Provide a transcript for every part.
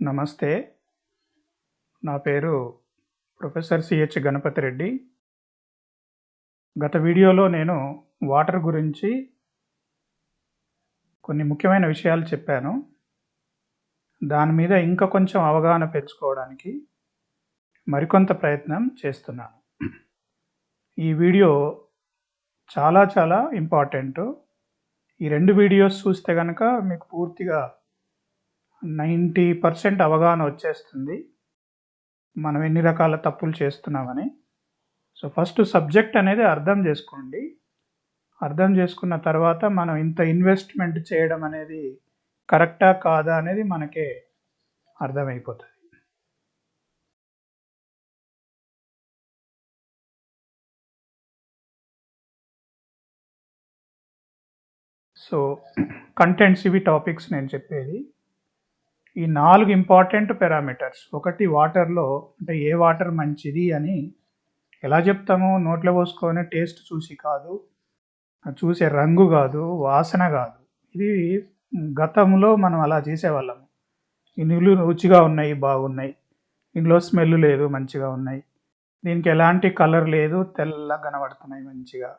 నమస్తే. నా పేరు ప్రొఫెసర్ సిహెచ్ గణపతి రెడ్డి. గత వీడియోలో నేను వాటర్ గురించి కొన్ని ముఖ్యమైన విషయాలు చెప్పాను. దాని మీద ఇంకా కొంచెం అవగాహన పెంచుకోవడానికి మరికొంత ప్రయత్నం చేస్తున్నాను. ఈ వీడియో చాలా ఇంపార్టెంటు. ఈ 2 వీడియోస్ చూస్తే గనక మీకు పూర్తిగా 90% అవగాహన వచ్చేస్తుంది. మనం ఎన్ని రకాల తప్పులు చేస్తున్నామని. సో, ఫస్ట్ సబ్జెక్ట్ అనేది అర్థం చేసుకోండి. అర్థం చేసుకున్న తర్వాత మనం ఇంత ఇన్వెస్ట్‌మెంట్ చేయడం అనేది కరెక్టా? కాదా? అనేది మనకే అర్థమైపోతది. సో, కంటెంట్స్ ఇవి టాపిక్స్ నేను చెప్పేది. ఈ 4 ఇంపార్టెంట్ పారామీటర్స్. ఒకటి వాటర్‌లో అంటే ఏ వాటర్ మంచిది అని ఎలా చెప్తాము? నోట్లో పోసుకొని టేస్ట్ చూసి కాదు. చూసే రంగు గాదు, వాసన గాదు. ఇది గతంలో మనం అలా చేసేవాళ్ళం. ఈ నీళ్ళు రుచిగా ఉన్నాయి, బాగున్నాయి. ఇందులో స్మెల్ లేదు, మంచిగా ఉన్నాయి. దీనికి ఎలాంటి కలర్ లేదు, తెల్లగా కనబడుతున్నాయి మంచిగా.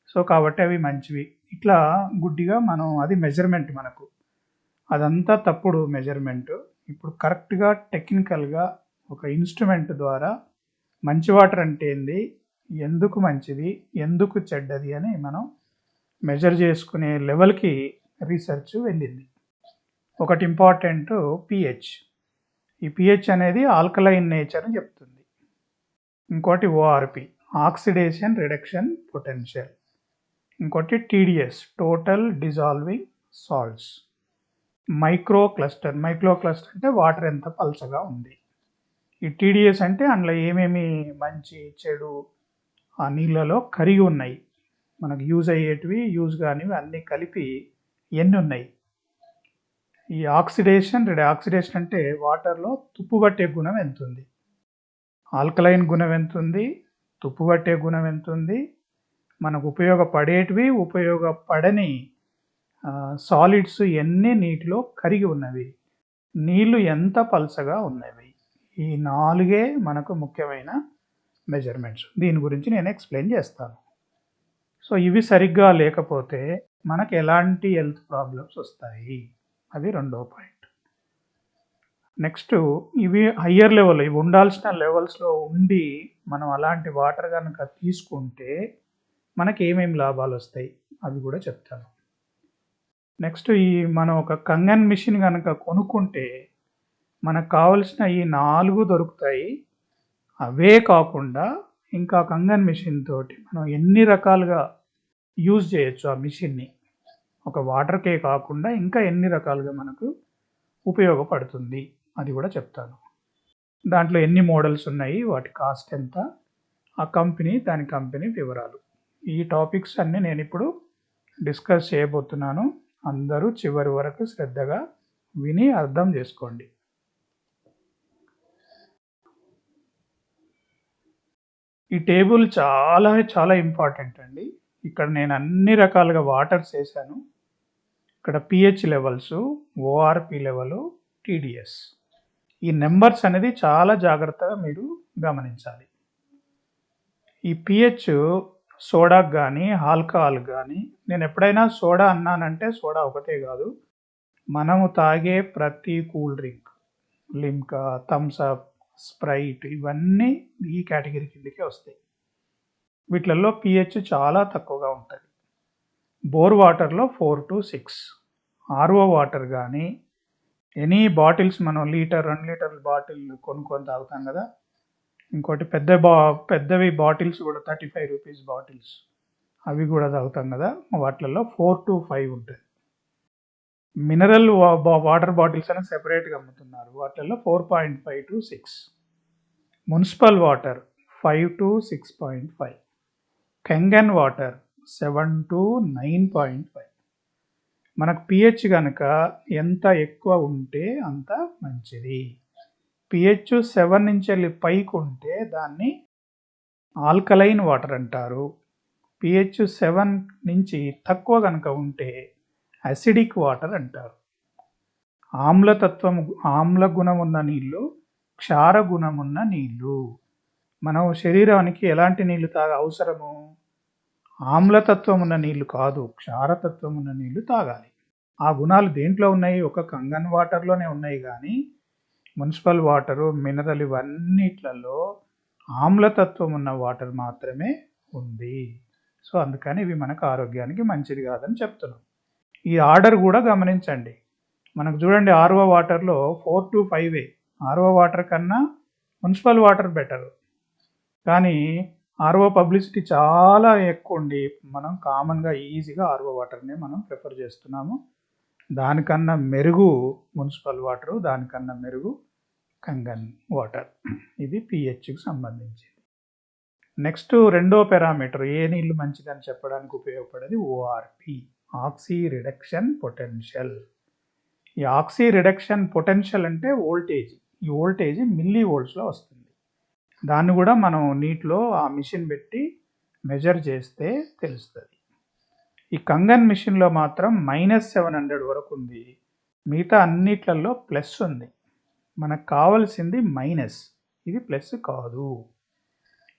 సో, కాబట్టి అవి మంచివి. ఇట్లా గుడ్డిగా మనం అది మెజర్‌మెంట్ మనకు. అదంతా తప్పుడు మెజర్‌మెంటు. ఇప్పుడు కరెక్ట్‌గా టెక్నికల్‌గా ఒక ఇన్‌స్ట్రుమెంట్ ద్వారా మంచి వాటర్ అంటే ఏంది? ఎందుకు మంచిది? ఎందుకు చెడ్డది? అని మనం మెజర్ చేసుకునే లెవెల్‌కి రీసెర్చ్ వెళ్ళింది. ఒకటి ఇంపార్టెంటు పీహెచ్. ఈ పీహెచ్ అనేది ఆల్కలైన్ నేచర్ అని చెప్తుంది. ఇంకోటి ఓఆర్‌పి ఆక్సిడేషన్ రిడక్షన్ పొటెన్షియల్. ఇంకోటి TDS total dissolving salts. Micro cluster అంటే వాటర్ ఎంత పల్చగా ఉంది. ఈ టీడీఎస్ అంటే అందులో ఏమేమి మంచి, చెడు ఆ నీళ్ళలో కరిగి ఉన్నాయి. మనకు యూజ్ అయ్యేటివి, యూజ్ కానివి అన్నీ కలిపి ఎన్ని ఉన్నాయి. ఈ ఆక్సిడేషన్ అంటే వాటర్‌లో తుప్పు పట్టే గుణం ఎంతుంది. ఆల్కలైన్ గుణం ఎంతుంది, తుప్పు పట్టే గుణం ఎంతుంది, మనకు ఉపయోగపడేటివి, ఉపయోగపడని సాలిడ్స్ ఎన్ని నీటిలో కరిగి ఉన్నవి, నీళ్లు ఎంత పల్చగా ఉన్నవి. ఈ 4 మనకు ముఖ్యమైన మెజర్‌మెంట్స్. దీని గురించి నేను ఎక్స్‌ప్లెయిన్ చేస్తాను. సో, ఇవి సరిగ్గా లేకపోతే మనకు ఎలాంటి హెల్త్ ప్రాబ్లమ్స్ వస్తాయి. అది రెండో పాయింట్. నెక్స్ట్ ఇవి హయ్యర్ లెవెల్ ఇవి ఉండాల్సిన లెవెల్స్‌లో ఉండి మనం అలాంటి వాటర్ గనక తీసుకుంటే మనకి ఏమేమి లాభాలొస్తాయి అవి కూడా చెప్తాను. నెక్స్ట్ మనం ఒక కంగన్ మిషన్ గనక కొనుక్కుంటే మనకు కావాల్సిన ఈ 4 దొరుకుతాయి. అవే కాకుండా ఇంకా కంగన్ మిషన్ తోటి మనం ఎన్ని రకాలుగా యూజ్ చేయొచ్చు ఆ మిషన్‌ని. ఒక వాటర్‌కే కాకుండా ఇంకా ఎన్ని రకాలుగా మనకు ఉపయోగపడుతుంది అది కూడా చెప్తాను. దాంట్లో ఎన్ని మోడల్స్ ఉన్నాయి, వాటి కాస్ట్ ఎంత, ఆ కంపెనీ, దాని కంపెనీ వివరాలు. ఈ టాపిక్స్ అన్నీ నేనిప్పుడు డిస్కస్ చేయబోతున్నాను. అందరూ చివరి వరకు శ్రద్ధగా విని అర్థం చేసుకోండి. ఈ టేబుల్ చాలా ఇంపార్టెంట్ అండి. ఇక్కడ నేను అన్ని రకాలుగా వాటర్స్ వేశాను. ఇక్కడ pH levels, ORP level, TDS. ఈ నెంబర్స్ అనేది చాలా జాగ్రత్తగా మీరు గమనించాలి. ఈ పీహెచ్ సోడాకి గానీ, ఆల్కహాల్‌కి గానీ నేను ఎప్పుడైనా సోడా అన్నానంటే సోడా ఒకటే కాదు. మనము తాగే ప్రతి cool drink, Limca, Thums Up, Sprite ఇవన్నీ ఈ కేటగిరీ కిందకే వస్తాయి. వీటిలలో పీహెచ్ చాలా తక్కువగా ఉంటది. బోర్ వాటర్‌లో 4-6. ఆర్ఓ వాటర్ గానీ, ఎనీ బాటిల్స్ మనం లీటర్, 2 లీటర్ల బాటిల్ కొనుక్కొని తాగుతాం కదా! ఇంకోటి పెద్దవి బాటిల్స్ కూడా రూ. 35 బాటిల్స్. అవి కూడా తాగుతాం కదా! వాటిలలో 4-5 ఉంటది. మినరల్ వాటర్ బాటిల్స్ అని సెపరేట్‌గా అమ్ముతున్నారు. వాటిలలో 4.5-6. Municipal water 5-6.5. Kangen water 7-9.5. మనకు పీహెచ్ గనక ఎంత ఎక్కువ ఉంటే అంత మంచిది. పీహెచ్ 7 నుంచి పైకి ఉంటే దాన్ని ఆల్కలైన్ వాటర్ అంటారు. పీహెచ్ 7 నుంచి తక్కువ గనక ఉంటే అసిడిక్ వాటర్ అంటారు. ఆమ్లతత్వం ఆమ్ల గుణం ఉన్న నీళ్ళు, క్షార గుణం ఉన్న నీళ్ళు. మనం శరీరానికి ఎలాంటి నీళ్ళు అవసరము? ఆమ్లతత్వం ఉన్న నీళ్ళు కాదు, క్షారతత్వం ఉన్న నీళ్ళు తాగాలి. ఆ గుణాలు దేంట్లో ఉన్నాయి? ఒక కంగన్ వాటర్లోనే ఉన్నాయి కానీ మున్సిపల్ వాటరు, మినరల్ ఇవన్నిట్లలో ఆమ్లతత్వం ఉన్న వాటర్ మాత్రమే ఉంది. సో అందుకని ఇవి మనకు ఆరోగ్యానికి మంచిది కాదని చెప్తున్నాం. ఈ ఆర్డర్ కూడా గమనించండి. మనకు చూడండి, ఆర్ఓ వాటర్లో 4 to 5 ఆర్ఓ వాటర్ కన్నా మున్సిపల్ వాటర్ బెటర్. కానీ ఆర్ఓ పబ్లిసిటీ చాలా ఎక్కువ ఉండి మనం కామన్గా ఈజీగా ఆర్ఓ వాటర్ని మనం ప్రిఫర్ చేస్తున్నాము. దానికన్నా మెరుగు మున్సిపల్ వాటరు, దానికన్నా మెరుగు కంగన్ వాటర్. ఇది పిహెచ్కి సంబంధించింది. నెక్స్ట్ రెండో పారామీటర్, ఏ నీళ్ళు మంచిదని చెప్పడానికి ఉపయోగపడేది ఓఆర్పి, ఆక్సీ రిడక్షన్ పొటెన్షియల్. ఈ ఆక్సీ రిడక్షన్ పొటెన్షియల్ అంటే వోల్టేజ్. ఈ వోల్టేజ్ మిల్లీ వోల్ట్స్లో వస్తుంది. దాన్ని కూడా మనం నీటిలో ఆ మిషన్ పెట్టి మెజర్ చేస్తే తెలుస్తుంది. ఈ కంగన్ మిషన్లో మాత్రం -700 వరకు ఉంది, మిగతా అన్నిట్లలో ప్లస్ ఉంది. మనకు కావాల్సింది మైనస్, ఇది ప్లస్ కాదు.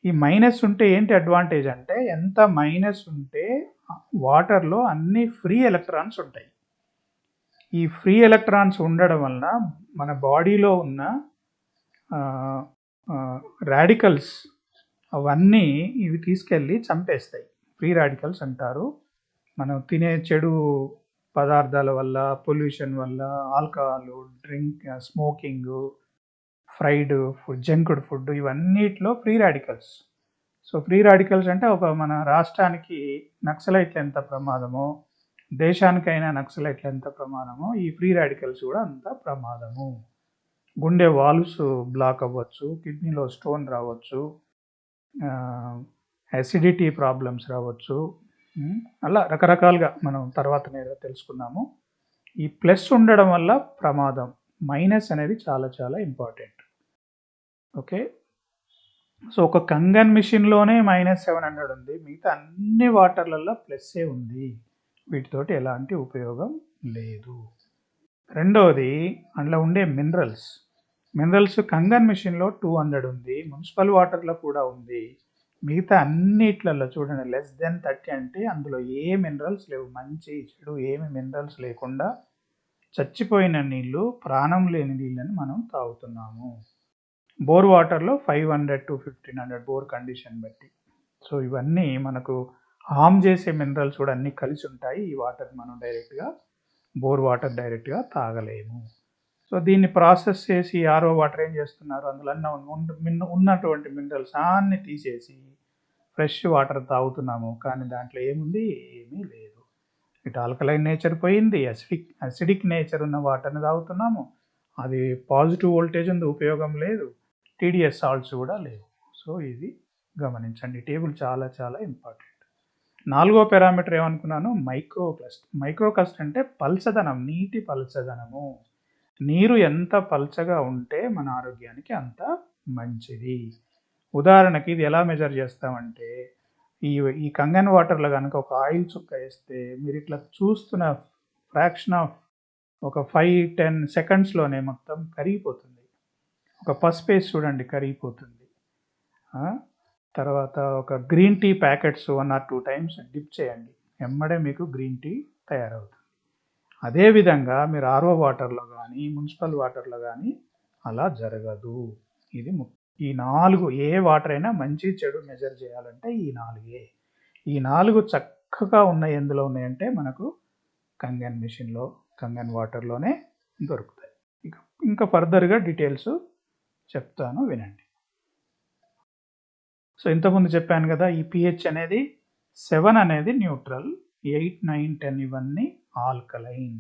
ఈ మైనస్ ఉంటే ఏంటి అడ్వాంటేజ్ అంటే, ఎంత మైనస్ ఉంటే వాటర్లో అన్ని ఫ్రీ ఎలక్ట్రాన్స్ ఉంటాయి. ఈ ఫ్రీ ఎలక్ట్రాన్స్ ఉండడం వలన మన బాడీలో ఉన్న రాడికల్స్ అవన్నీ ఇవి తీసుకెళ్ళి చంపేస్తాయి. ఫ్రీ రాడికల్స్ అంటారు. మనం తినే చెడు పదార్థాల వల్ల, పొల్యూషన్ వల్ల, alcohol drink, smoking, fried food, junked food, ఇవన్నిట్లో free radicals. So free radicals అంటే ఒక మన రాష్ట్రానికి నక్సలైట్లు ఎంత ప్రమాదమో, దేశానికైనా నక్సలైట్లు ఎంత ప్రమాదమో, ఈ ఫ్రీ రాడికల్స్ కూడా అంత ప్రమాదము. గుండె వాల్వ్స్ బ్లాక్ అవ్వచ్చు, కిడ్నీలో స్టోన్ రావచ్చు, అసిడిటీ ప్రాబ్లమ్స్ రావచ్చు. అలా రకరకాలుగా మనం తర్వాత తెలుసుకున్నాము. ఈ ప్లస్ ఉండడం వల్ల ప్రమాదం, మైనస్ అనేది చాలా చాలా ఇంపార్టెంట్. ఓకే, సో ఒక కంగన్ మిషన్లోనే -700 ఉంది, మిగతా అన్ని వాటర్లలో ప్లస్సే ఉంది. వీటితోటి ఎలాంటి ఉపయోగం లేదు. రెండవది, అందులో ఉండే మినరల్స్ కంగన్ మిషన్లో 200 ఉంది, మున్సిపల్ వాటర్లో కూడా ఉంది. మిగతా అన్నిట్లలో చూడండి <30 అంటే అందులో ఏ మినరల్స్ లేవు. మంచి చెడు ఏమి మినరల్స్ లేకుండా చచ్చిపోయిన నీళ్ళు, ప్రాణం లేని నీళ్ళని మనం తాగుతున్నాము. బోర్ వాటర్లో 500 to 1500 బోర్ కండిషన్ బట్టి. సో ఇవన్నీ మనకు హార్మ్ చేసే మినరల్స్ కూడా అన్నీ కలిసి ఉంటాయి. ఈ వాటర్ మనం బోర్ వాటర్ డైరెక్ట్గా తాగలేము. సో దీన్ని ప్రాసెస్ చేసి ఆర్ఓ వాటర్ ఏం చేస్తున్నారు, అందులో ఉన్నటువంటి మినరల్స్ అన్ని తీసేసి ఫ్రెష్ వాటర్ తాగుతున్నాము. కానీ దాంట్లో ఏముంది? ఏమీ లేదు. ఇటు ఆల్కలైన్ నేచర్ పోయింది, అసిడిక్ నేచర్ ఉన్న వాటర్ని తాగుతున్నాము. అది పాజిటివ్ వోల్టేజ్ ఉంది, ఉపయోగం లేదు. టీడీఎస్ సాల్ట్స్ కూడా లేవు. సో ఇది గమనించండి, టేబుల్ చాలా చాలా ఇంపార్టెంట్. నాలుగో పారామీటర్ ఏమనుకున్నాను? మైక్రోకస్ట్ అంటే పల్చదనం, నీటి పల్చదనము. నీరు ఎంత పల్చగా ఉంటే మన ఆరోగ్యానికి అంత మంచిది. ఉదాహరణకి ఇది ఎలా మెజర్ చేస్తామంటే, ఈ కంగన్ వాటర్లో కనుక ఒక ఆయిల్ చుక్క వేస్తే మీరు ఇట్లా చూస్తున్న ఫ్రాక్షన్ ఆఫ్ ఒక 5-10 సెకండ్స్లోనే మొత్తం కరిగిపోతుంది. ఒక పసుపు వేసి చూడండి, కరిగిపోతుంది. తర్వాత ఒక green tea packets 1 or 2 times dip చేయండి, ఎమ్మడే మీకు గ్రీన్ టీ తయారవుతుంది. అదేవిధంగా మీరు ఆర్ఓ వాటర్లో కానీ, మున్సిపల్ వాటర్లో కానీ అలా జరగదు. ఇది ఈ 4, ఏ వాటర్ అయినా మంచి చెడు మెజర్ చేయాలంటే ఈ 4. ఈ 4 చక్కగా ఉన్నాయి. ఎందులో ఉన్నాయంటే మనకు కంగన్ మిషన్లో, కంగన్ వాటర్లోనే దొరుకుతాయి. ఇంకా ఫర్దర్గా డీటెయిల్స్ చెప్తాను, వినండి. సో ఇంతకుముందు చెప్పాను కదా, ఈ పిహెచ్ అనేది 7 అనేది న్యూట్రల్, 8, 9, 10 ఇవన్నీ ఆల్కలైన్,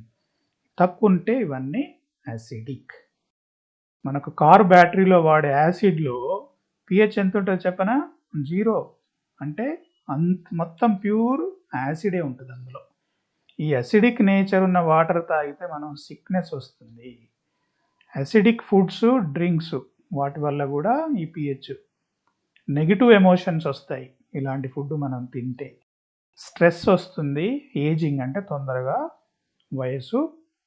తక్కువ ఉంటే ఇవన్నీ యాసిడిక్. మనకు కార్ బ్యాటరీలో వాడే యాసిడ్లో పిహెచ్ ఎంత ఉంటుందో చెప్పనా? 0. అంటే మొత్తం ప్యూర్ యాసిడే ఉంటుంది అందులో. ఈ అసిడిక్ నేచర్ ఉన్న వాటర్ తాగితే మనం సిక్నెస్ వస్తుంది. అసిడిక్ ఫుడ్స్, డ్రింక్స్ వాటి వల్ల కూడా ఈ పిహెచ్, నెగిటివ్ ఎమోషన్స్ వస్తాయి ఇలాంటి ఫుడ్ మనం తింటే. స్ట్రెస్ వస్తుంది, ఏజింగ్ అంటే తొందరగా వయసు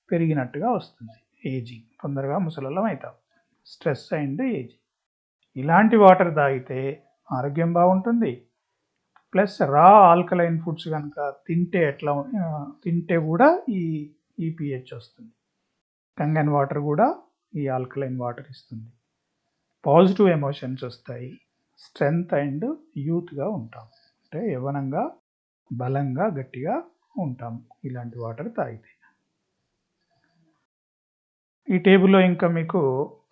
పెరిగినట్టుగా వస్తుంది. ఏజింగ్, తొందరగా ముసలోళ్ళం అవుతాం. Stress and ageing. ఇలాంటి వాటర్ తాగితే ఆరోగ్యం బాగుంటుంది. ప్లస్ రా ఆల్కలైన్ ఫుడ్స్ కనుక తింటే కూడా ఈ pH వస్తుంది. కంగన్ వాటర్ కూడా ఈ ఆల్కలైన్ వాటర్ ఇస్తుంది. పాజిటివ్ ఎమోషన్స్ వస్తాయి. స్ట్రెంగ్త్ అండ్ యూత్గా ఉంటాం, అంటే యవ్వనంగా, బలంగా, గట్టిగా ఉంటాం ఇలాంటి వాటర్ తాగితే. ఈ టేబుల్లో ఇంకా మీకు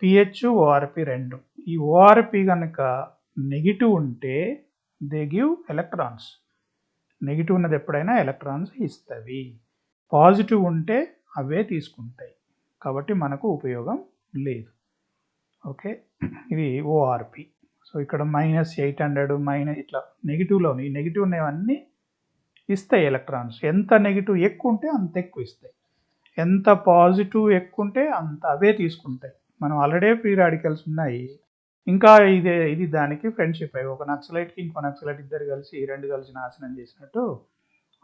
pH, ORP రెండు. ఈ ORP కనుక నెగిటివ్ ఉంటే దే గివ్ ఎలక్ట్రాన్స్. నెగిటివ్ ఉన్నది ఎప్పుడైనా ఎలక్ట్రాన్స్ ఇస్తవి. పాజిటివ్ ఉంటే అవే తీసుకుంటాయి, కాబట్టి మనకు ఉపయోగం లేదు. ఓకే, ఇది ORP. సో ఇక్కడ -800 ఇట్లా నెగిటివ్లోని నెగిటివ్ ఉన్నవన్నీ ఇస్తాయి ఎలక్ట్రాన్స్. ఎంత నెగిటివ్ ఎక్కువ ఉంటే అంత ఎక్కువ ఇస్తాయి, ఎంత పాజిటివ్ ఎక్కువ ఉంటే అంత అవే తీసుకుంటాయి. మనం ఆల్రెడీ ఫ్రీ రాడికల్స్ ఉన్నాయి, ఇంకా ఇది దానికి ఫ్రెండ్షిప్ అయ్యి ఒక నక్సలైట్కి ఇంకో నక్సలైట్ ఇద్దరు కలిసి రెండు కలిసి నాశనం చేసినట్టు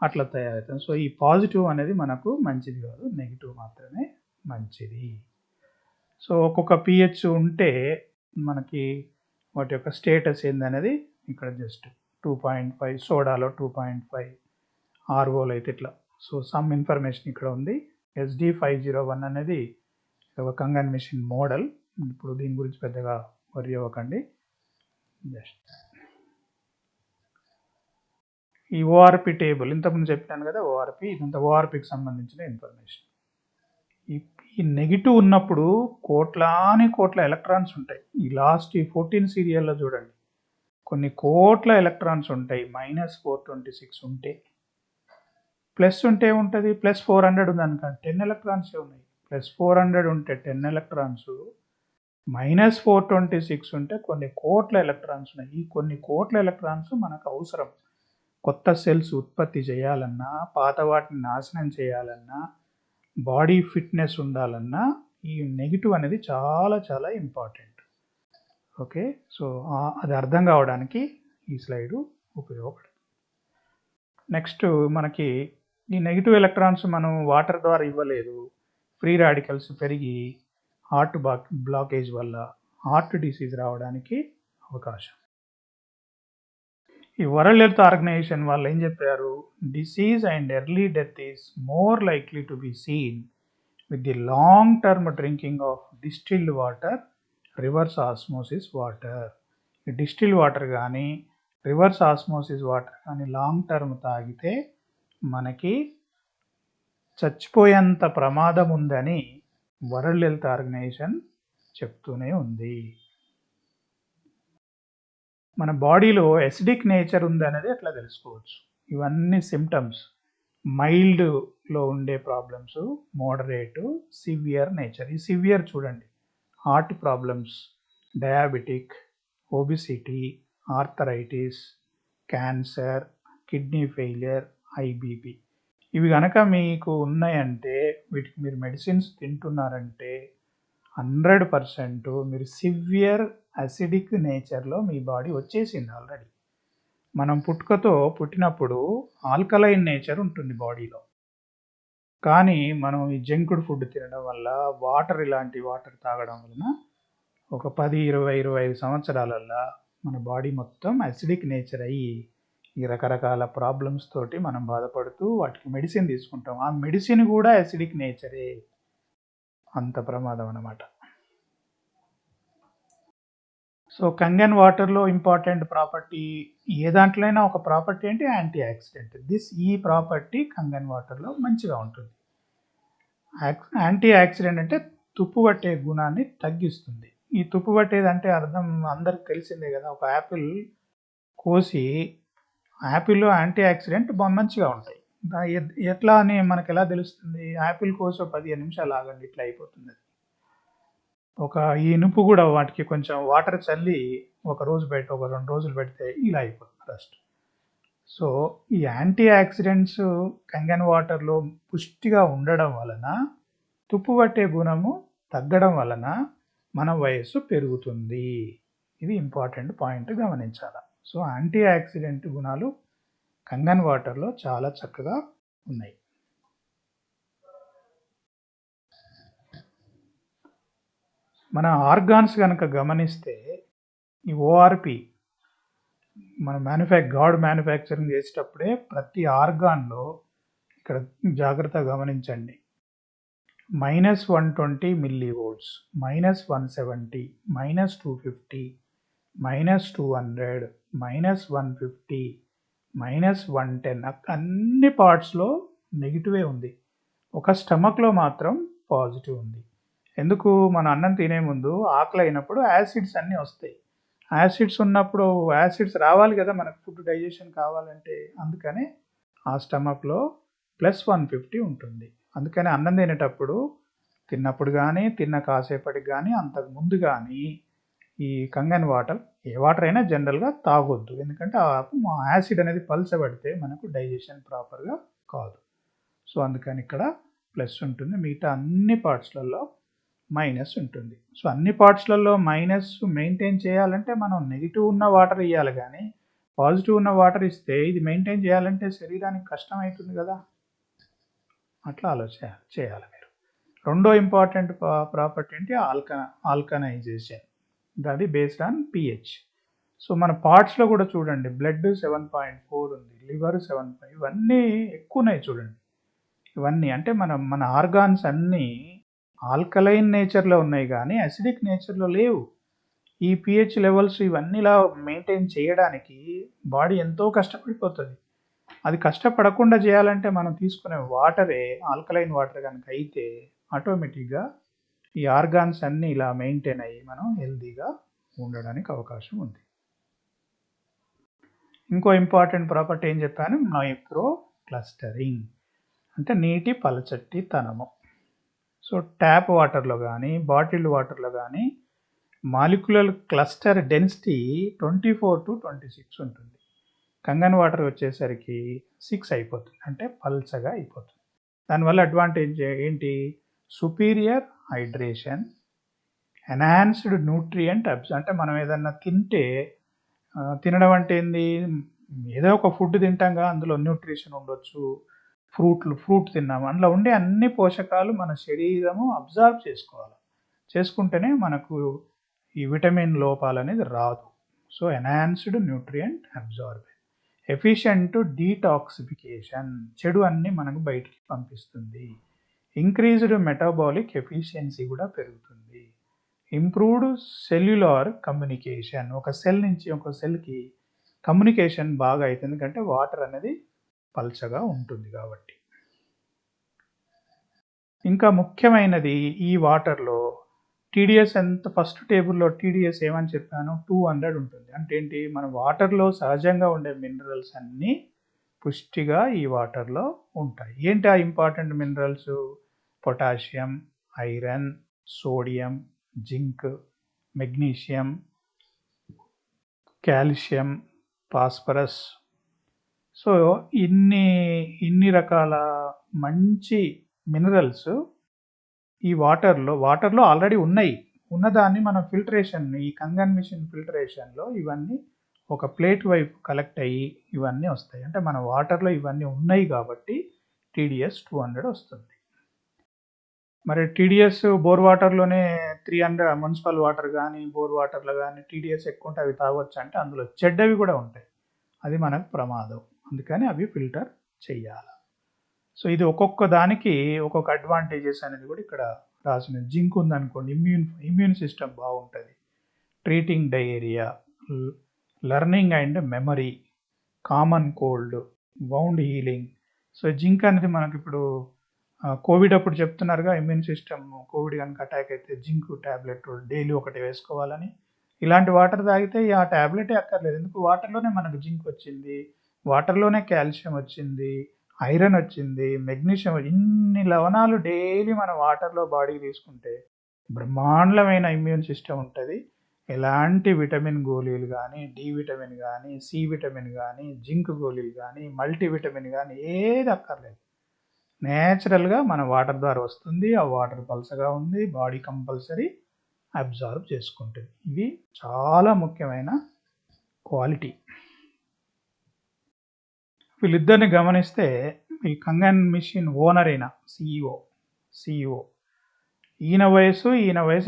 అట్లా తయారవుతుంది. సో ఈ పాజిటివ్ అనేది మనకు మంచిది కాదు, నెగిటివ్ మాత్రమే మంచిది. సో ఒక్కొక్క pH ఉంటే మనకి వాటి యొక్క స్టేటస్ ఏందనేది ఇక్కడ జస్ట్ 2.5, సోడాలో 2.5, ఆర్ఓలో అయితే ఇట్లా. సో సమ్ ఇన్ఫర్మేషన్ ఇక్కడ ఉంది. SD501 అనేది ఒక కంగన్ మెషిన్ మోడల్. ఇప్పుడు దీని గురించి పెద్దగా వరి అవ్వకండి. జస్ట్ ఈ ORP టేబుల్ ఇంతకుముందు చెప్పాను కదా, ORP ఇదంతా ORPకి సంబంధించిన ఇన్ఫర్మేషన్. ఈ నెగిటివ్ ఉన్నప్పుడు కోట్ల ఎలక్ట్రాన్స్ ఉంటాయి. ఈ లాస్ట్ 14 సీరియల్లో చూడండి, కొన్ని కోట్ల ఎలక్ట్రాన్స్ ఉంటాయి. -426 ఉంటే, ప్లస్ ఉంటే ఉంటుంది +400 ఉంది అనుకోండి, 10 ఎలక్ట్రాన్స్ ఉన్నాయి. +400 ఉంటే 10 ఎలక్ట్రాన్స్, -426 ఉంటే కొన్ని కోట్ల ఎలక్ట్రాన్స్ ఉన్నాయి. ఈ కొన్ని కోట్ల ఎలక్ట్రాన్స్ మనకు అవసరం. కొత్త సెల్స్ ఉత్పత్తి చేయాలన్నా, పాత వాటిని నాశనం చేయాలన్నా, బాడీ ఫిట్నెస్ ఉండాలన్నా ఈ నెగిటివ్ అనేది చాలా చాలా ఇంపార్టెంట్. ఓకే, సో అది అర్థం కావడానికి ఈ స్లైడు ఉపయోగపడుతుంది. నెక్స్ట్ మనకి ఈ నెగిటివ్ ఎలక్ట్రాన్స్ మనం వాటర్ ద్వారా ఇవ్వలేదు, ఫ్రీ రాడికల్స్ పెరిగి హార్ట్ బ్లాకేజ్ వల్ల హార్ట్ డిసీజ్ రావడానికి అవకాశం. ఈ వరల్డ్ హెల్త్ ఆర్గనైజేషన్ వాళ్ళు ఏం చెప్పారు, disease and early death is more likely to be seen with the long term drinking of distilled water, reverse osmosis water. ఈ డిస్టిల్ వాటర్ కానీ రివర్స్ ఆస్మోసిస్ వాటర్ కానీ long term తాగితే మనకి చచ్చిపోయేంత ప్రమాదం ఉందని వరల్డ్ హెల్త్ ఆర్గనైజేషన్ చెప్తూనే ఉంది. మన బాడీలో ఎసిడిక్ నేచర్ ఉందనేది ఎట్లా తెలుసుకోవచ్చు. ఇవన్నీ సిమ్టమ్స్ మైల్డ్లో ఉండే ప్రాబ్లమ్స్, మోడరేటు, సివియర్ నేచర్. ఈ సివియర్ చూడండి, heart problems, diabetic, obesity, arthritis, cancer, kidney failure, IBP. ఇవి కనుక మీకు ఉన్నాయంటే, వీటికి మీరు మెడిసిన్స్ తింటున్నారంటే 100% మీరు సివియర్ అసిడిక్ నేచర్లో మీ బాడీ వచ్చేసింది ఆల్రెడీ. మనం పుట్టినప్పుడు ఆల్కలైన్ నేచర్ ఉంటుంది బాడీలో, కానీ మనం ఈ జంక్డ్ ఫుడ్ తినడం వల్ల, ఇలాంటి వాటర్ తాగడం వలన ఒక 10, 20, 25 సంవత్సరాలల్లో మన బాడీ మొత్తం అసిడిక్ నేచర్ అయ్యి ఈ రకరకాల ప్రాబ్లమ్స్ తోటి మనం బాధపడుతూ వాటికి మెడిసిన్ తీసుకుంటాం. ఆ మెడిసిన్ కూడా అసిడిక్ నేచరే, అంత ప్రమాదం అన్నమాట. సో కంగన్ వాటర్లో ఇంపార్టెంట్ ప్రాపర్టీ, ఏ దాంట్లోనైనా ఒక ప్రాపర్టీ అంటే యాంటీ ఆక్సిడెంట్. ఈ ప్రాపర్టీ కంగన్ వాటర్లో మంచిగా ఉంటుంది. యాంటీ ఆక్సిడెంట్ అంటే తుప్పు పట్టే గుణాన్ని తగ్గిస్తుంది. ఈ తుప్పు పట్టేది అంటే అర్థం అందరికి తెలిసిందే కదా. ఒక యాపిల్ కోసి, యాపిల్లో యాంటీ ఆక్సిడెంట్ మంచిగా ఉంటాయి. ఎట్లా అని మనకు ఎలా తెలుస్తుంది? యాపిల్ కోసి 15 నిమిషాలు ఆగండి, ఇట్లా అయిపోతుంది. ఒక ఇనుపు కూడా వాటికి కొంచెం వాటర్ చల్లి ఒక 2 రోజులు పెడితే ఇలా అయిపోతుంది రస్ట్. సో ఈ యాంటీ ఆక్సిడెంట్స్ కంగన్ వాటర్లో పుష్టిగా ఉండడం వలన, తుప్పు పట్టే గుణము తగ్గడం వలన మన వయస్సు పెరుగుతుంది. ఇది ఇంపార్టెంట్ పాయింట్, గమనించాలి. సో యాంటీ ఆక్సిడెంట్ గుణాలు కంగన్ వాటర్లో చాలా చక్కగా ఉన్నాయి. మన ఆర్గాన్స్ కనుక గమనిస్తే ఈ ఓఆర్పి మన గాడ్ మ్యానుఫ్యాక్చరింగ్ చేసేటప్పుడే ప్రతి ఆర్గాన్లో ఇక్కడ జాగ్రత్తగా గమనించండి, -120 మిల్లీవోల్ట్స్, -170, -250, -200, -150, -110 అన్ని పార్ట్స్లో నెగిటివే ఉంది. ఒక స్టమక్లో మాత్రం పాజిటివ్ ఉంది. ఎందుకు? మన అన్నం తినే ముందు ఆకలి అయినప్పుడు యాసిడ్స్ అన్నీ వస్తాయి. యాసిడ్స్ ఉన్నప్పుడు యాసిడ్స్ రావాలి కదా మనకు ఫుడ్ డైజెషన్ కావాలంటే. అందుకనే ఆ స్టమక్లో +150 ఉంటుంది. అందుకని అన్నం తినేటప్పుడు తిన్నప్పుడు కానీ తిన్న కాసేపటికి కానీ అంతకు ముందు కానీ ఈ కంగన్ వాటర్, ఏ వాటర్ అయినా జనరల్గా తాగొద్దు. ఎందుకంటే యాసిడ్ అనేది పల్చబడితే మనకు డైజెషన్ ప్రాపర్గా కాదు. సో అందుకని ఇక్కడ ప్లస్ ఉంటుంది, మిగతా అన్ని పార్ట్స్లలో మైనస్ ఉంటుంది. సో అన్ని పార్ట్స్లలో మైనస్ మెయింటైన్ చేయాలంటే మనం నెగిటివ్ ఉన్న వాటర్ ఇవ్వాలి, కానీ పాజిటివ్ ఉన్న వాటర్ ఇస్తే ఇది మెయింటైన్ చేయాలంటే శరీరానికి కష్టం అవుతుంది కదా. అట్లా ఆలోచన చేయాలి మీరు. రెండో ఇంపార్టెంట్ ప్రాపర్టీ ఏంటి? ఆల్కనైజేషన్. అది బేస్డ్ ఆన్ పిహెచ్. సో మన పార్ట్స్లో కూడా చూడండి, బ్లడ్ 7.4 ఉంది, లివర్ 7. ఇవన్నీ ఎక్కువ ఉన్నాయి చూడండి. ఇవన్నీ అంటే మన ఆర్గాన్స్ అన్నీ ఆల్కలైన్ నేచర్లో ఉన్నాయి కానీ అసిడిక్ నేచర్లో లేవు. ఈ పిహెచ్ లెవెల్స్ ఇవన్నీ ఇలా మెయింటైన్ చేయడానికి బాడీ ఎంతో కష్టపడిపోతుంది. అది కష్టపడకుండా చేయాలంటే మనం తీసుకునే వాటరే ఆల్కలైన్ వాటర్ కనుక అయితే ఆటోమేటిక్గా ఈ ఆర్గాన్స్ అన్నీ ఇలా మెయింటైన్ అయ్యి మనం హెల్తీగా ఉండడానికి అవకాశం ఉంది. ఇంకో ఇంపార్టెంట్ ప్రాపర్టీ ఏం చెప్పాను? మైక్రో క్లస్టరింగ్ అంటే నీటి పలచటితనము. సో ట్యాప్ వాటర్లో కానీ బాటిల్డ్ వాటర్లో కానీ మాలిక్యులర్ క్లస్టర్ డెన్సిటీ 24 to 26 ఉంటుంది. కంగన్ వాటర్ వచ్చేసరికి 6 అయిపోతుంది, అంటే పల్చగా అయిపోతుంది. దానివల్ల అడ్వాంటేజ్ ఏంటి? సుపీరియర్ హైడ్రేషన్, ఎన్హాన్స్డ్ న్యూట్రియంట్ అంటే మనం ఏదన్నా తినడం అంటే ఏంది? ఏదో ఒక ఫుడ్ తింటాంగా, అందులో న్యూట్రిషన్ ఉండొచ్చు. ఫ్రూట్ తిన్నాము, అందులో ఉండే అన్ని పోషకాలు మన శరీరము అబ్జర్వ్ చేసుకుంటేనే మనకు ఈ విటమిన్ లోపాలు అనేది రాదు. So enhanced nutrient absorbance, efficient detoxification, చెడు అన్ని మనకు బయటికి పంపిస్తుంది. ఇంక్రీజ్డ్ మెటబాలిక్ ఎఫిషియన్సీ కూడా పెరుగుతుంది. ఇంప్రూవ్డ్ సెల్యులార్ కమ్యూనికేషన్, ఒక సెల్ నుంచి ఒక సెల్కి కమ్యూనికేషన్ బాగా అవుతుంది, ఎందుకంటే వాటర్ అనేది పల్చగా ఉంటుంది కాబట్టి. ఇంకా ముఖ్యమైనది ఈ వాటర్లో టీడీఎస్ ఎంత, ఫస్ట్ టేబుల్లో టీడీఎస్ ఏమని చెప్పాను? 200 ఉంటుంది. అంటే ఏంటి? మన వాటర్లో సహజంగా ఉండే మినరల్స్ అన్నీ పుష్టిగా ఈ వాటర్లో ఉంటాయి. ఏంటి ఆ important minerals? Potassium, iron, sodium, zinc, magnesium, calcium, phosphorus. So ఇన్ని రకాల మంచి మినరల్స్ ఈ వాటర్లో ఆల్రెడీ ఉన్నాయి. ఉన్నదాన్ని మనం ఫిల్టరేషన్, ఈ కంగన్ మిషన్ ఫిల్టరేషన్లో ఇవన్నీ ఒక ప్లేట్ వైపు కలెక్ట్ అయ్యి ఇవన్నీ వస్తాయి. అంటే మన వాటర్లో ఇవన్నీ ఉన్నాయి కాబట్టి టీడీఎస్ 200 వస్తుంది. మరి టీడీఎస్ బోర్ వాటర్లోనే 300, మున్సిపల్ వాటర్ కానీ బోర్ వాటర్లో కానీ టీడీఎస్ ఎక్కువ ఉంటే అవి తాగొచ్చు అంటే అందులో చెడ్డవి కూడా ఉంటాయి, అది మనకు ప్రమాదం. అందుకని అవి ఫిల్టర్ చేయాలి. సో ఇది ఒక్కొక్క దానికి ఒక్కొక్క అడ్వాంటేజెస్ అనేది కూడా ఇక్కడ రాసిన. జింక్ ఉందనుకోండి, ఇమ్యూన్ సిస్టమ్ బాగుంటుంది, treating diarrhoea, learning and memory, common cold, wound healing. So zinc అనేది మనకి ఇప్పుడు కోవిడ్ అప్పుడు చెప్తున్నారుగా, ఇమ్యూన్ సిస్టమ్ కోవిడ్ కనుక అటాక్ అయితే జింక్ ట్యాబ్లెట్ డైలీ ఒకటి వేసుకోవాలని. ఇలాంటి వాటర్ తాగితే ఆ ట్యాబ్లెటే అక్కర్లేదు, ఎందుకు? వాటర్లోనే మనకు జింక్ వచ్చింది, వాటర్లోనే కాల్షియం వచ్చింది, ఐరన్ వచ్చింది, మెగ్నీషియం, ఇన్ని లవణాలు డైలీ మన వాటర్లో బాడీకి తీసుకుంటే బ్రహ్మాండమైన ఇమ్యూన్ సిస్టమ్ ఉంటుంది. ఎలాంటి విటమిన్ గోళీలు కానీ, డి విటమిన్ కానీ, సి విటమిన్ కానీ, జింక్ గోళీలు కానీ, మల్టీవిటమిన్ కానీ ఏది అక్కర్లేదు. నేచురల్గా మన వాటర్ ద్వారా వస్తుంది. ఆ వాటర్ పల్సగా ఉంది, బాడీ కంపల్సరీ అబ్జార్బ్ చేసుకుంటుంది. ఇవి చాలా ముఖ్యమైన క్వాలిటీ. వీళ్ళిద్దరిని గమనిస్తే ఈ కంగన్ మిషన్ ఓనర్ అయిన సిఇఓ ఈయన వయసు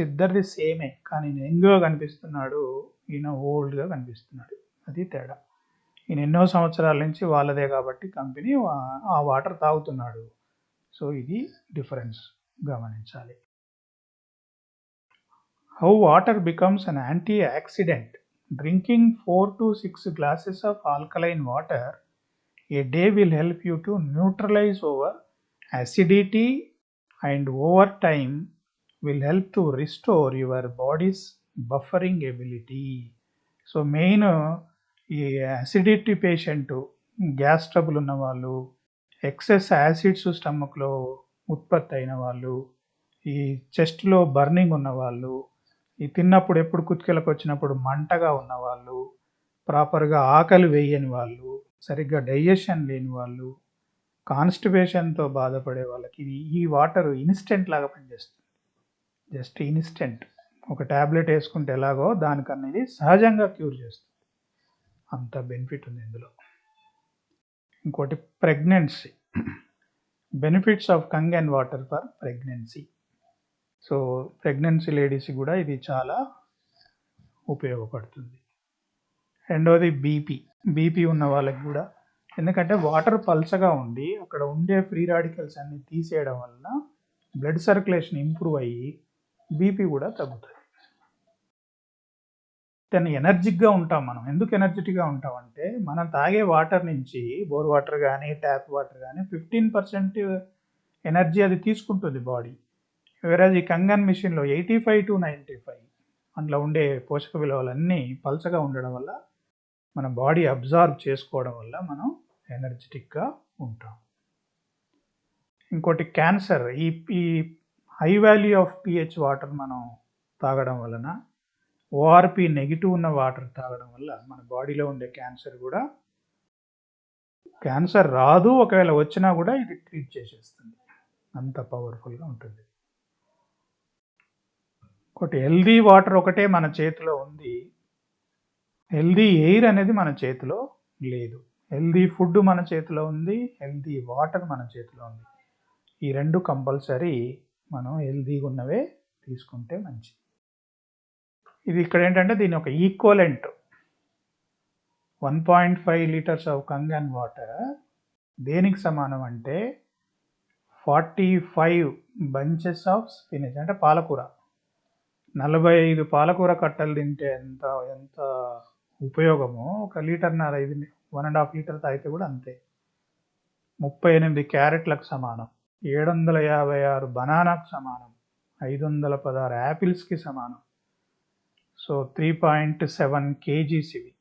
ఇద్దరిది సేమే, కానీ ఈయన యంగ్గా కనిపిస్తున్నాడు, ఈయన ఓల్డ్గా కనిపిస్తున్నాడు. అది తేడా. ఈయన ఎన్నో సంవత్సరాల నుంచి వాళ్ళదే కాబట్టి కంపెనీ ఆ వాటర్ తాగుతున్నాడు. సో ఇది డిఫరెన్స్ గమనించాలి. How water becomes an anti oxidant. Drinking 4 to 6 glasses of alkaline water a day will help you to neutralize over acidity and over time will help to restore your body's buffering ability. So main ఈ acidity patient, gas trouble ఉన్న వాళ్ళు, excess acids స్టమక్లో ఉత్పత్తి అయిన వాళ్ళు, ఈ చెస్ట్లో burning ఉన్నవాళ్ళు, ఈ తిన్నప్పుడు ఎప్పుడు కుతికెలకు వచ్చినప్పుడు మంటగా ఉన్నవాళ్ళు, ప్రాపర్గా ఆకలి వేయని వాళ్ళు, సరిగ్గా డైజెషన్ లేని వాళ్ళు, కాన్స్టిపేషన్తో బాధపడే వాళ్ళకి ఈ వాటర్ ఇన్స్టెంట్ లాగా పనిచేస్తుంది. Just instant. ఒక ట్యాబ్లెట్ వేసుకుంటే ఎలాగో దానికన్నా ఇది సహజంగా క్యూర్ చేస్తుంది. అంత బెనిఫిట్ ఉంది ఇందులో. ఇంకోటి pregnancy. Benefits of Kangen water for pregnancy. So pregnancy లేడీస్కి కూడా ఇది చాలా ఉపయోగపడుతుంది. రెండవది బీపీ ఉన్న వాళ్ళకి కూడా, ఎందుకంటే వాటర్ పల్చగా ఉండి అక్కడ ఉండే ఫ్రీ రాడికల్స్ అన్ని తీసేయడం వలన బ్లడ్ సర్క్యులేషన్ ఇంప్రూవ్ అయ్యి బీపీ కూడా తగ్గుతుంది. దాన్ని ఎనర్జిక్గా ఉంటాం మనం. ఎందుకు ఎనర్జెటిక్గా ఉంటామంటే మనం తాగే వాటర్ నుంచి, బోర్ వాటర్ కానీ ట్యాప్ వాటర్ కానీ 15% ఎనర్జీ అది తీసుకుంటుంది బాడీ. వేరేజ్ ఈ కంగన్ మిషన్లో 85 to 95 అందులో ఉండే పోషక విలువలన్నీ పల్చగా ఉండడం వల్ల మన బాడీ అబ్జార్బ్ చేసుకోవడం వల్ల మనం ఎనర్జెటిక్గా ఉంటాం. ఇంకోటి క్యాన్సర్. ఈ high value of pH water మనం తాగడం వలన, ఓఆర్పి నెగిటివ్ ఉన్న వాటర్ తాగడం వల్ల మన బాడీలో ఉండే క్యాన్సర్ రాదు, ఒకవేళ వచ్చినా కూడా ఇది ట్రీట్ చేసేస్తుంది. అంత పవర్ఫుల్గా ఉంటుంది. ఒకటి హెల్దీ వాటర్ ఒకటే మన చేతిలో ఉంది, హెల్దీ ఎయిర్ అనేది మన చేతిలో లేదు. హెల్దీ ఫుడ్ మన చేతిలో ఉంది, హెల్దీ వాటర్ మన చేతిలో ఉంది. ఈ రెండు కంపల్సరీ మనం హెల్దీగా ఉన్నవే తీసుకుంటే మంచిది. ఇది ఇక్కడ ఏంటంటే దీని ఒక equivalent 1.5 liters of Kangen water దేనికి సమానం అంటే 45 bunches ఆఫ్ స్పినచ్, అంటే పాలకూర. 45 పాలకూర కట్టలు తింటే ఎంత ఉపయోగమో, 1 లీటర్న్నర, ఇది 1.5 లీటర్ తాగితే కూడా అంతే. 38 క్యారెట్లకు సమానం, 756 బనానాకు సమానం, 516 యాపిల్స్కి సమానం. సో 3.7 kgs ఇవి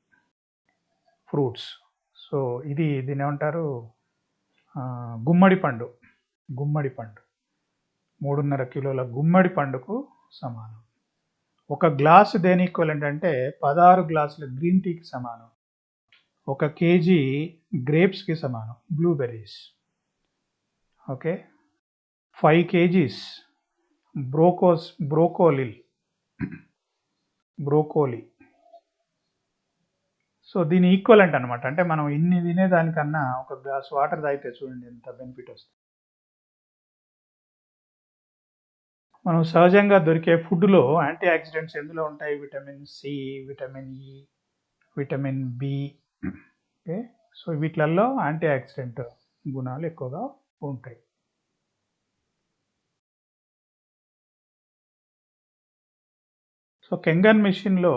ఫ్రూట్స్. సో దీని ఏమంటారు, గుమ్మడి పండు 3.5 కిలోల గుమ్మడి పండుకు సమానం. ఒక గ్లాసు దేని ఈక్వలెంట్ అంటే 16 గ్లాసుల గ్రీన్ టీకి సమానం. 1 kg గ్రేప్స్కి సమానం, blueberries. Okay, 5 kgs broccoli. So దీని ఈక్వలెంట్ అనమాట. అంటే మనం ఇన్ని తినేదానికన్నా ఒక గ్లాస్ వాటర్ తాగితే చూడండి ఎంత బెనిఫిట్ వస్తుంది. మనం సహజంగా దొరికే ఫుడ్లో యాంటీ ఆక్సిడెంట్స్ ఎందులో ఉంటాయి? Vitamin C, vitamin E, vitamin B. Okay, so వీటిలలో యాంటీ ఆక్సిడెంట్ గుణాలు ఎక్కువగా ఉంటాయి. సో కెంగన్ మిషన్లో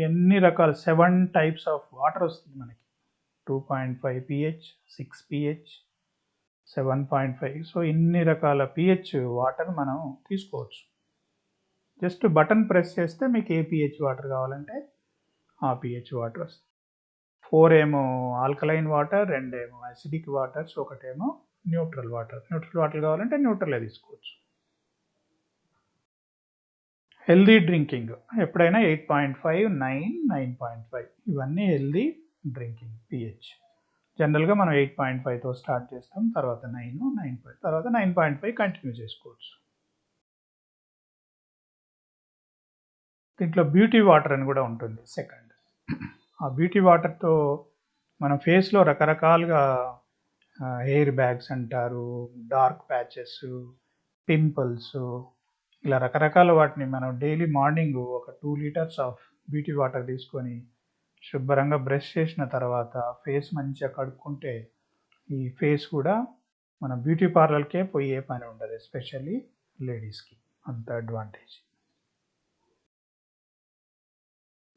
ఎన్ని రకాల 7 types ఆఫ్ వాటర్ వస్తుంది మనకి. 2.5 pH, 6 pH, 7.5. సో ఇన్ని రకాల pH వాటర్ మనం తీసుకోవచ్చు. జస్ట్ బటన్ ప్రెస్ చేస్తే మీకు ఏ pH వాటర్ కావాలంటే ఆ pH వాటర్ వస్తుంది. 4 ఏమో ఆల్కలైన్ వాటర్, 2 ఏమో అసిడిక్ వాటర్స్, 1 ఏమో న్యూట్రల్ వాటర్. కావాలంటే న్యూట్రలే తీసుకోవచ్చు. హెల్దీ డ్రింకింగ్ ఎప్పుడైనా 8.5, 9, 9.5 ఇవన్నీ హెల్దీ డ్రింకింగ్ pH. జనరల్గా మనం 8.5తో స్టార్ట్ చేస్తాం, తర్వాత 9, 9.5, తర్వాత 9.5 కంటిన్యూ చేసుకోవచ్చు. దీంట్లో బ్యూటీ వాటర్ అని కూడా ఉంటుంది సెకండ్. ఆ బ్యూటీ వాటర్తో మన ఫేస్లో రకరకాలుగా హెయిర్ బ్యాగ్స్ అంటారు, డార్క్ ప్యాచెస్, పింపుల్స్, ఇలా రకరకాల వాటిని మనం డైలీ మార్నింగ్ ఒక 2 లీటర్స్ ఆఫ్ బ్యూటీ వాటర్ తీసుకొని శుభ్రంగా బ్రష్ చేసిన తర్వాత ఫేస్ మంచిగా కడుక్కుంటే ఈ ఫేస్ కూడా మన బ్యూటీ పార్లర్కే పోయే పని ఉండదు, ఎస్పెషల్లీ లేడీస్కి. అంత అడ్వాంటేజ్.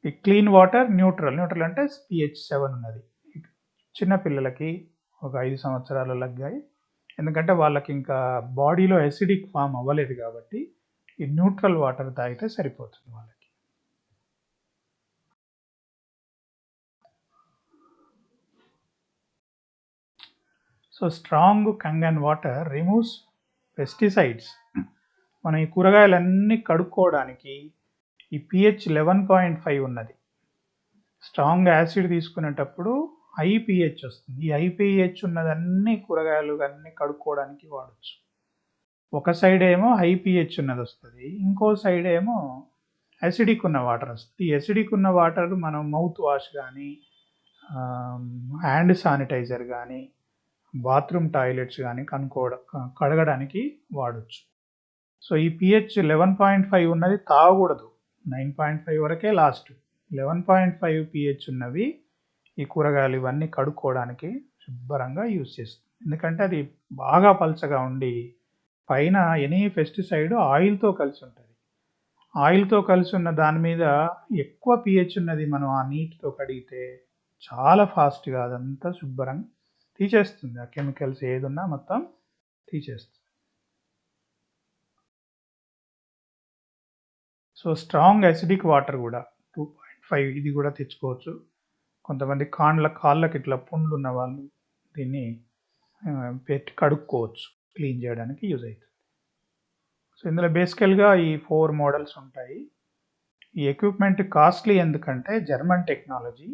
ఈ క్లీన్ వాటర్ న్యూట్రల్ అంటే pH 7 ఉన్నది. చిన్నపిల్లలకి ఒక 5 సంవత్సరాల లగ్గాయి, ఎందుకంటే వాళ్ళకి ఇంకా బాడీలో ఎసిడిక్ ఫామ్ అవ్వలేదు కాబట్టి ఈ న్యూట్రల్ వాటర్ తాగితే సరిపోతుంది వాళ్ళకి. So strong Kangen water removes pesticides. మనం ఈ కూరగాయలన్నీ కడుక్కోవడానికి ఈ pH 11.5 ఉన్నది. స్ట్రాంగ్ యాసిడ్ తీసుకునేటప్పుడు హై pH వస్తుంది. ఈ హై pH ఉన్నదన్నీ కూరగాయలు అన్నీ కడుక్కోవడానికి వాడచ్చు. ఒక సైడ్ ఏమో హై pH ఉన్నది వస్తుంది, ఇంకో సైడ్ ఏమో యాసిడిక్ ఉన్న వాటర్ వస్తుంది. ఈ యాసిడిక్ ఉన్న వాటర్ మనం మౌత్ వాష్ కానీ, హ్యాండ్ శానిటైజర్ కానీ, బాత్రూమ్ టాయిలెట్స్ కానీ కడగడానికి వాడచ్చు. సో ఈ pH 11.5 ఉన్నది తాగకూడదు, 9.5 వరకే లాస్ట్. 11.5 pH ఉన్నవి ఈ కూరగాయలు ఇవన్నీ కడుక్కోవడానికి శుభ్రంగా యూజ్ చేస్తుంది. ఎందుకంటే అది బాగా పల్చగా ఉండి పైన ఎనీ పెస్టిసైడ్ ఆయిల్తో కలిసి ఉంటుంది. ఆయిల్తో కలిసి ఉన్న దాని మీద ఎక్కువ pH ఉన్నది మనం ఆ నీటితో కడిగితే చాలా ఫాస్ట్గా అదంతా శుభ్రంగా తీసేస్తుంది. ఆ కెమికల్స్ ఏదున్నా మొత్తం తీసేస్తుంది. సో స్ట్రాంగ్ అసిడిక్ వాటర్ కూడా 2.5 ఇది కూడా తెచ్చుకోవచ్చు. కొంతమంది కాళ్ళకి ఇట్లా పుండ్లు ఉన్న వాళ్ళు దీన్ని పెట్టి కడుక్కోవచ్చు, క్లీన్ చేయడానికి యూజ్ అవుతుంది. సో ఇందులో బేసికల్గా ఈ 4 మోడల్స్ ఉంటాయి. ఈ ఎక్విప్మెంట్ కాస్ట్లీ ఎందుకంటే జర్మన్ టెక్నాలజీ,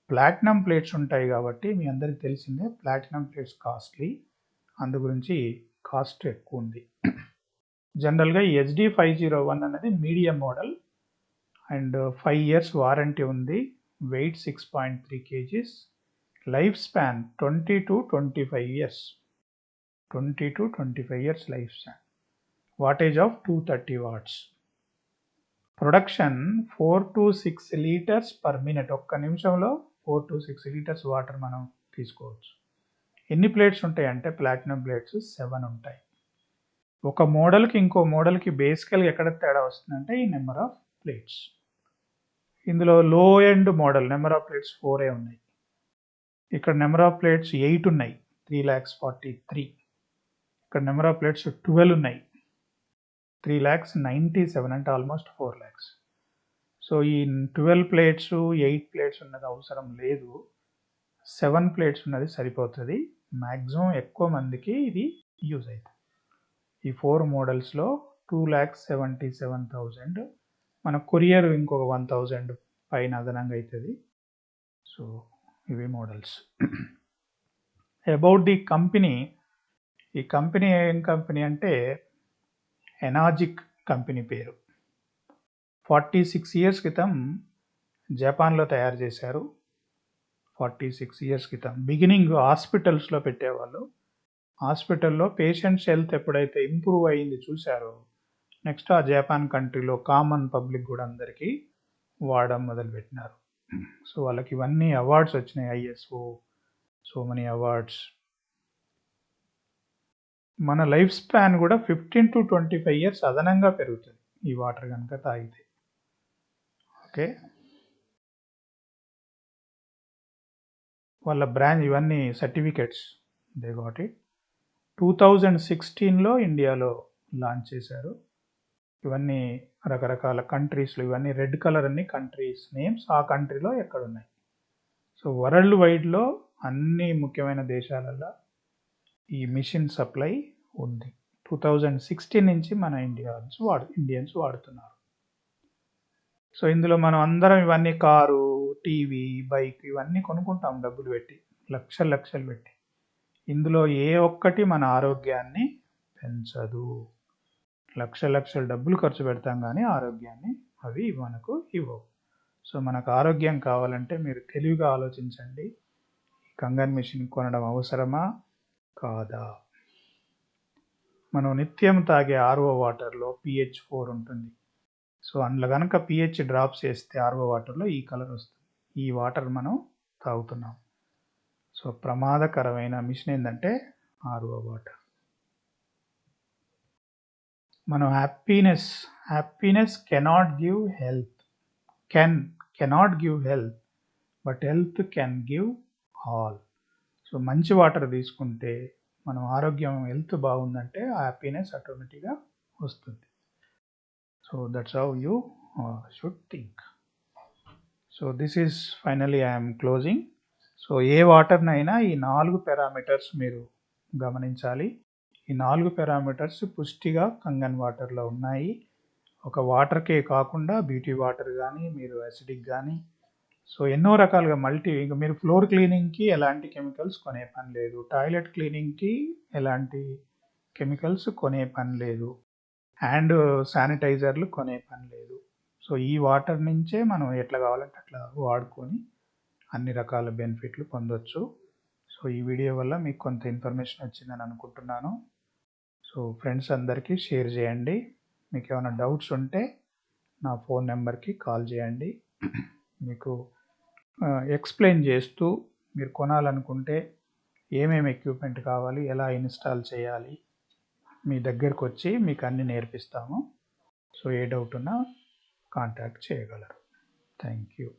ప్లాటినం ప్లేట్స్ ఉంటాయి కాబట్టి మీ అందరికీ తెలిసిందే ప్లాటినం ప్లేట్స్ కాస్ట్లీ, అందు గురించి కాస్ట్ ఎక్కువ ఉంది. జనరల్గా ఈ HD501 అనేది medium model and 5 years warranty ఉంది. Weight 6.3 kgs, life span 20 to 25 years. 20 to 25 years life span. Wattage of 230 watts. Production 4 to 6 liters per minute. ఒక్క నిమిషంలో 4 to 6 liters వాటర్ మనం తీసుకోవచ్చు. ఎన్ని ప్లేట్స్ ఉంటాయి అంటే ప్లాటినం ప్లేట్స్ 7 ఉంటాయి. ఒక మోడల్కి ఇంకో మోడల్కి బేసికల్గా ఎక్కడ తేడా వస్తుందంటే ఈ నెంబర్ ఆఫ్ ప్లేట్స్. ఇందులో లో end model number of plates 4 ఉన్నాయి. ఇక్కడ నెంబర్ ఆఫ్ ప్లేట్స్ 8 ఉన్నాయి, 3,43,000. ఇక్కడ నెంబర్ ఆఫ్ ప్లేట్స్ 12 ఉన్నాయి, 3,97,000, అంటే ఆల్మోస్ట్ 4 lakhs. సో ఈ 12 ప్లేట్స్ 8 ప్లేట్స్ ఉన్నది అవసరం లేదు, 7 ప్లేట్స్ ఉన్నది సరిపోతుంది. మ్యాక్సిమం ఎక్కువ మందికి ఇది యూజ్ అవుతుంది. ఈ 4 మోడల్స్లో 2,77,000. మన కొరియర్ ఇంకొక 1,000 పైన అదనంగా అవుతుంది. సో ఇవి మోడల్స్. అబౌట్ ది కంపెనీ, ఈ కంపెనీ ఏం కంపెనీ అంటే ఎనాజిక్ కంపెనీ పేరు. 46 years క్రితం జపాన్లో తయారు చేశారు. 46 years క్రితం బిగినింగ్ హాస్పిటల్స్లో పెట్టేవాళ్ళు. హాస్పిటల్లో పేషెంట్స్ హెల్త్ ఎప్పుడైతే ఇంప్రూవ్ అయ్యింది చూశారో నెక్స్ట్ ఆ జపాన్ కంట్రీలో కామన్ పబ్లిక్ కూడా అందరికీ వాడడం మొదలుపెట్టినారు. సో వాళ్ళకి ఇవన్నీ అవార్డ్స్ వచ్చినాయి, ISO, సో మెనీ అవార్డ్స్. మన లైఫ్ స్పాన్ కూడా 15 to 25 years అదనంగా పెరుగుతుంది ఈ వాటర్ కనుక తాగితే. ఓకే, వాళ్ళ బ్రాండ్ ఇవన్నీ సర్టిఫికెట్స్ దే గాట్ ఇట్. 2016లో ఇండియాలో లాంచ్ చేశారు. ఇవన్నీ రకరకాల కంట్రీస్లో, ఇవన్నీ రెడ్ కలర్ అన్ని కంట్రీస్ నేమ్స్, ఆ కంట్రీలో ఎక్కడున్నాయి. సో వరల్డ్ వైడ్లో అన్ని ముఖ్యమైన దేశాలలో ఈ మిషన్ సప్లై ఉంది. 2016 నుంచి మన ఇండియన్స్ వాడుతున్నారు. సో ఇందులో మనం అందరం ఇవన్నీ కారు, టీవీ, బైక్ ఇవన్నీ కొనుక్కుంటాం డబ్బులు పెట్టి, లక్షలు పెట్టి. ఇందులో ఏ ఒక్కటి మన ఆరోగ్యాన్ని పెంచదు. లక్షలు డబ్బులు ఖర్చు పెడతాం కానీ ఆరోగ్యాన్ని అవి మనకు ఇవ్వవు. సో మనకు ఆరోగ్యం కావాలంటే మీరు తెలివిగా ఆలోచించండి, కంగన్ మిషన్ కొనడం అవసరమా కాదా. మనం నిత్యం తాగే ఆర్ఓ వాటర్లో pH 4 ఉంటుంది. సో అందులో కనుక pH డ్రాప్స్ చేస్తే ఆర్ఓ వాటర్లో ఈ కలర్ వస్తుంది. ఈ వాటర్ మనం తాగుతున్నాం. సో ప్రమాదకరమైన మిషన్ ఏంటంటే ఆర్ఓ వాటర్. మనం happiness cannot give health, cannot give health, but health can give all. So మంచి వాటర్ తీసుకుంటే మనం ఆరోగ్యం హెల్త్ బాగుందంటే హ్యాపీనెస్ ఆటోమేటిక్గా వస్తుంది. So that's how you should think. So this is finally I'm closing. So ఏ వాటర్నైనా ఈ 4 పారామీటర్స్ మీరు గమనించాలి. ఈ 4 పారామీటర్స్ పుష్టిగా కంగన్ వాటర్లో ఉన్నాయి. ఒక వాటర్కే కాకుండా బ్యూటీ వాటర్ కానీ, మీరు అసిడిక్ కానీ, సో ఎన్నో రకాలుగా ఇంకా మీరు ఫ్లోర్ క్లీనింగ్కి ఎలాంటి కెమికల్స్ కొనే పని లేదు, టాయిలెట్ క్లీనింగ్కి ఎలాంటి కెమికల్స్ కొనే పని లేదు, హ్యాండ్ శానిటైజర్లు కొనే పని లేదు. సో ఈ వాటర్ నుంచే మనం ఎట్లా కావాలంటే అట్లా వాడుకొని అన్ని రకాల బెనిఫిట్లు పొందొచ్చు. సో ఈ వీడియో వల్ల మీకు కొంత ఇన్ఫర్మేషన్ వచ్చిందని అనుకుంటున్నాను. సో ఫ్రెండ్స్ అందరికీ షేర్ చేయండి. మీకు ఏమైనా డౌట్స్ ఉంటే నా ఫోన్ నెంబర్కి కాల్ చేయండి. మీకు ఎక్స్ప్లెయిన్ చేస్తూ మీరు కొనాలనుకుంటే ఏమేమి ఎక్విప్మెంట్ కావాలి, ఎలా ఇన్స్టాల్ చేయాలి, మీ దగ్గరకు వచ్చి మీకు అన్ని నేర్పిస్తాము. సో ఏ డౌట్ ఉన్నా కాంటాక్ట్ చేయగలరు. Thank you.